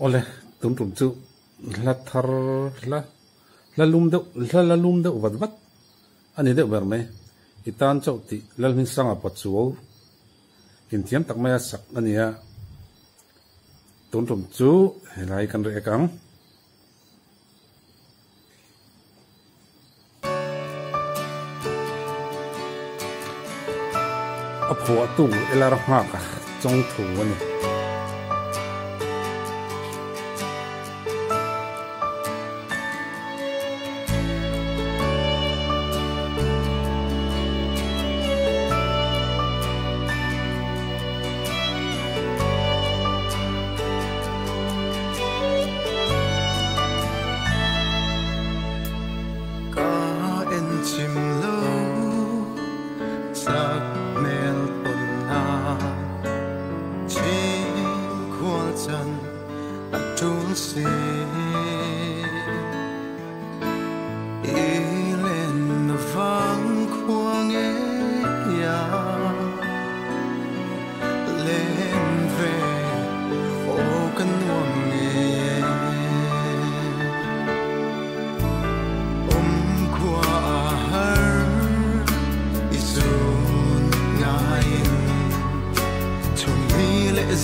ole tum tum chu la thar la lum de wat wat ani de ber me itan chau ti lal min sanga pachu in thiam tak maya sak ania tum tum chu helai kan re kang a pho tu elar ha ka chong thu ani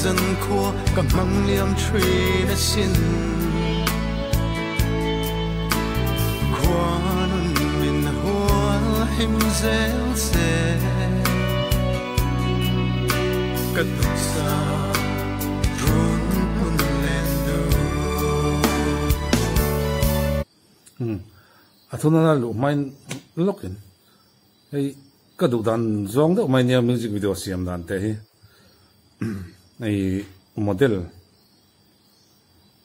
dân khua cầm măng liam tree đã xin qua nun min hoa him zel se cất xa run hun lên thôn na lu mai lokin hey cái đủ đàn zong đó mai nia music video xem đàn thế hi này model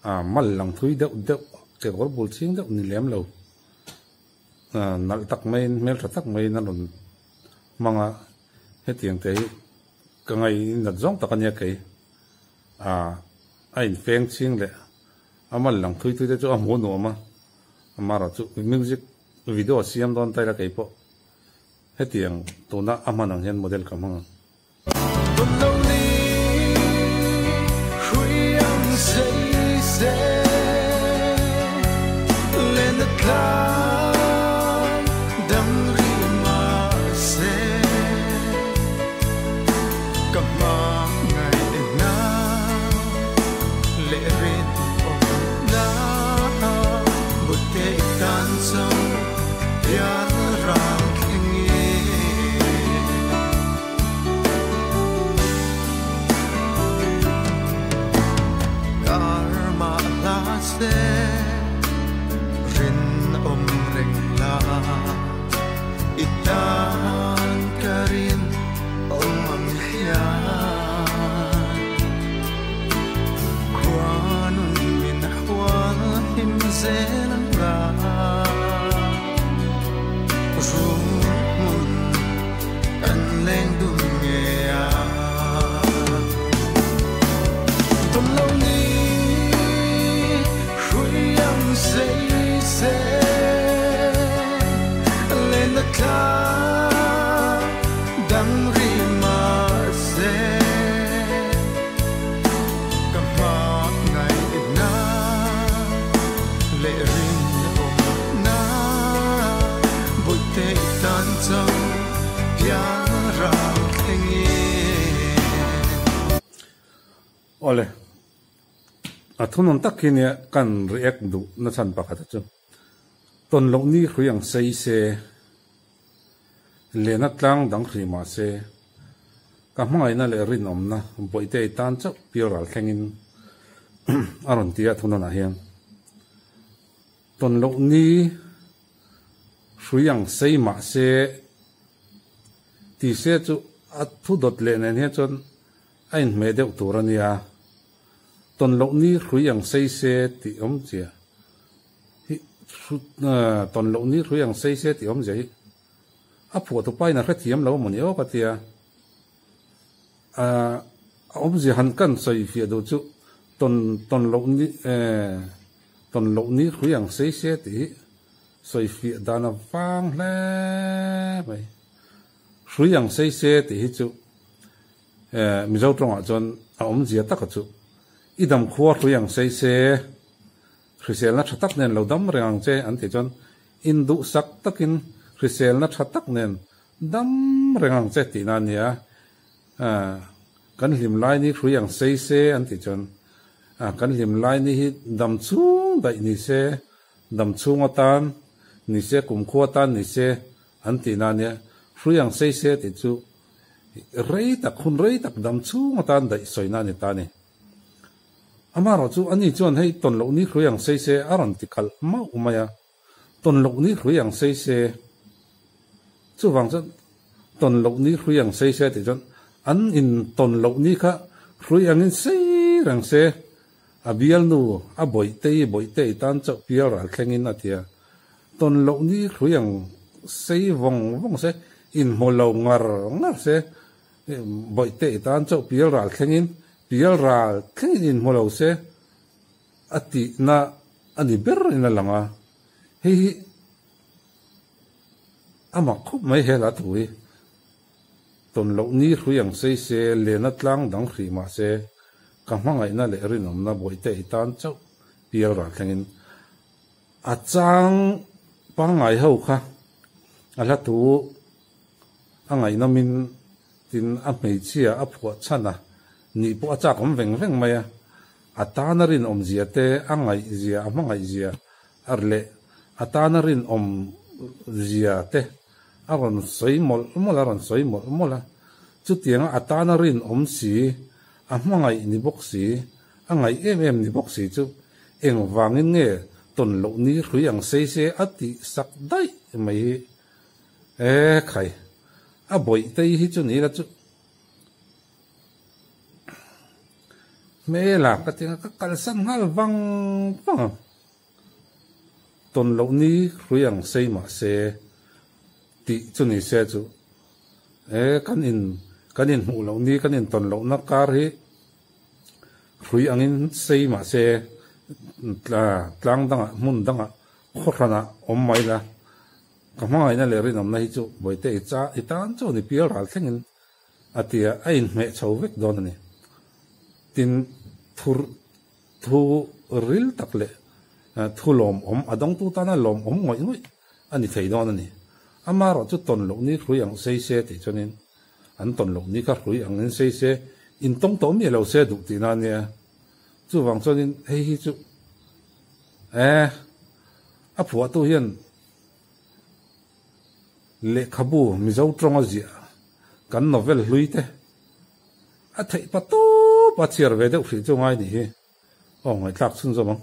mal lang thui đậu cái gói bột chiên đậu ni lém lâu nal tắc mấy mel tắc mấy nal luôn mang hết tiếng thế cái ngày nát zong tắc anh cái anh phèn chiên lệ mal lang thui để cho muốn nó mà ra cho music video xem đàn tay là cái bộ hết tiếng tôi na ama nang hen model kam hang lên đất cao đắm ri mà sẽ cầm má ngày nào lệ rin ôm lá bút tê tan sông ya ra rin om reng la itan karin om ang hiyan kwanun min hwa him zelang la rumun an leng dum ngea tom lo ni say lên đất cao đắm ri mà sẽ cầm má ngày na lệ rin ôm na bụi tê tan trong ya ra keng ole thun tak khi ne kan react du na chan pakhat chu ton lo ni khriang sei se le na tlang dang khri ma se ka hmai na le rin om na boite tan chau piral thengin aron tia thun na hian ton lo ni khriang sei ma se ti se chu a thu dot le nen he chon ain me deuh turania ton lo ni khriang sei se ti om chia hi ton lo ni khriang sei se ti om jai a phu to pai na kha thiam lo moni o ka tia om ji han kan soi fi do chu ton lo ni khriang sei se ti soi fi dana wang le bai khriang sei se ti chu mi zo tong a chon om ji ta ka chu idam khuwa ruyang sei se risel na thatak nen lo dam reng che an ti chon indu sak takin risel na thatak nen dam reng che ti na nia kan lim lai ni ruyang sei se an ti chon kan lim lai ni hi dam chung dai ni se dam chung atan ni se kum khuwa tan ni se an ti na nia ruyang sei se ti chu rei tak hun rei tak dam chung atan dai soi na ni ta ni amaro chu ani chuan hei ton lo ni ruyang sei se aron ti khal ma umaya ton lo ni ruyang sei se chu wang chu ton lo ni ruyang sei se ti chon an in ton lo ni kha ruyang in sei rang se abial nu a boi te tan chau pial ral thlengin atia ton lo ni ruyang sei vong se in molo ngar se boi te tan chau pial ral thlengin pial ral thlengin molo se ati na ani ber ina langa hi ama khup mai hela thui ton lo ni ruyang sei se le na tlang dang khri ma se ka hmangai na le rinom na boi te tan chau pial ral thlengin a chang pangai ho kha ala tu angai namin tin a mei chia a phua chana ni po acha kom veng maya atana rin om zia te angai zia amangai zia arle atana rin om zia te aron soimol molaron soimol mola chu tiang atana rin om si amangai ni boksi angai em ni boksi chu eng wangin nge ton lo ni ruyang sei se ati sak dai mai khai a boi te hi chu ni la chu me la ka tinga ka kal san ngal wang ton lo ni ruyang sei ma se ti chu ni se chu kan in hu lo ni kan in ton lo na kar hi ruyang in sei ma se tlang danga mun danga khorana om mai la kamai na le rin om na hi chu boi te cha itan chu ni pial ral thlengin atia ain me chho vek don ni tin thu ril takle thu lom om adong tu ta na lom om ngoi ani thei don ni amaro chu ton lo ni ruyang sei se ti chonin an ton lo ni ka ruyang in sei se in tong to mi lo se du ti na ne chu wang chonin hei hi chu a phua tu hian le khabu mi zo tronga zia kan novel hluite a thei pa to pa chiar ve de phri chu ngai ni hi ngai tlak chun zo mong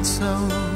so